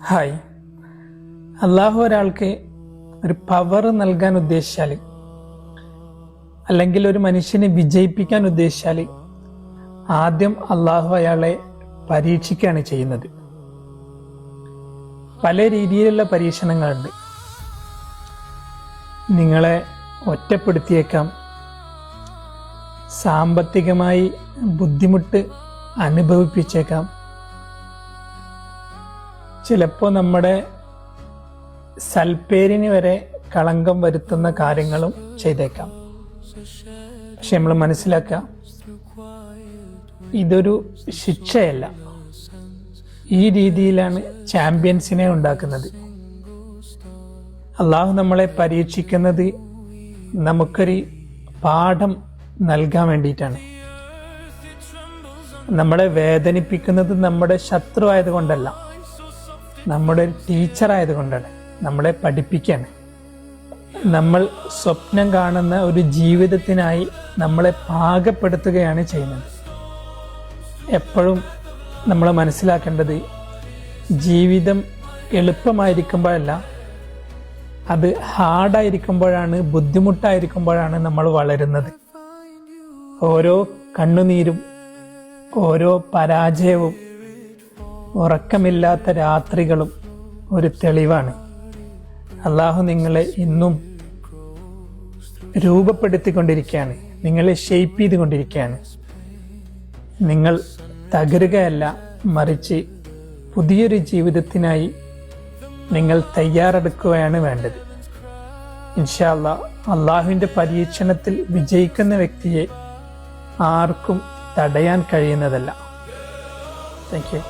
Hi. അള്ളാഹു ഒരാൾക്ക് ഒരു power നൽകാൻ ഉദ്ദേശിച്ചാൽ, അല്ലെങ്കിൽ ഒരു മനുഷ്യനെ വിജയിപ്പിക്കാൻ ഉദ്ദേശിച്ചാൽ, ആദ്യം അള്ളാഹു അയാളെ പരീക്ഷിക്കുകയാണ് ചെയ്യുന്നത്. പല രീതിയിലുള്ള പരീക്ഷണങ്ങളുണ്ട്. നിങ്ങളെ ഒറ്റപ്പെടുത്തിയേക്കാം, സാമ്പത്തികമായി ബുദ്ധിമുട്ട് അനുഭവിപ്പിച്ചേക്കാം, ചിലപ്പോൾ നമ്മുടെ സൽപ്പേരിന് വരെ കളങ്കം വരുത്തുന്ന കാര്യങ്ങളും ചെയ്തേക്കാം. പക്ഷെ നമ്മൾ മനസ്സിലാക്കുക, ഇതൊരു ശിക്ഷയല്ല. ഈ രീതിയിലാണ് ചാമ്പ്യൻസിനെ ഉണ്ടാക്കുന്നത്. അള്ളാഹു നമ്മളെ പരീക്ഷിക്കുന്നത് നമുക്കൊരു പാഠം നൽകാൻ വേണ്ടിയിട്ടാണ്. നമ്മളെ വേദനിപ്പിക്കുന്നത് നമ്മുടെ ശത്രു ആയതുകൊണ്ടല്ല, നമ്മുടെ ഒരു ടീച്ചർ ആയതുകൊണ്ടാണ്. നമ്മളെ പഠിപ്പിക്കുകയാണ്. നമ്മൾ സ്വപ്നം കാണുന്ന ഒരു ജീവിതത്തിനായി നമ്മളെ പാകപ്പെടുത്തുകയാണ് ചെയ്യുന്നത്. എപ്പോഴും നമ്മൾ മനസ്സിലാക്കേണ്ടത്, ജീവിതം എളുപ്പമായിരിക്കുമ്പോഴല്ല, അത് ഹാർഡായിരിക്കുമ്പോഴാണ്, ബുദ്ധിമുട്ടായിരിക്കുമ്പോഴാണ് നമ്മൾ വളരുന്നത്. ഓരോ കണ്ണുനീരും, ഓരോ പരാജയവും, ഉറക്കമില്ലാത്ത രാത്രികളും ഒരു തെളിവാണ്. അള്ളാഹു നിങ്ങളെ ഇന്നും രൂപപ്പെടുത്തിക്കൊണ്ടിരിക്കുകയാണ്, നിങ്ങളെ ഷേപ്പ് ചെയ്തുകൊണ്ടിരിക്കുകയാണ്. നിങ്ങൾ തകരുകയല്ല, മറിച്ച് പുതിയൊരു ജീവിതത്തിനായി നിങ്ങൾ തയ്യാറെടുക്കുകയാണ് വേണ്ടത്. ഇൻഷാ അല്ലാഹ്, അള്ളാഹുവിൻ്റെ പരീക്ഷണത്തിൽ വിജയിക്കുന്ന വ്യക്തിയെ ആർക്കും തടയാൻ കഴിയുന്നതല്ല. Thank you.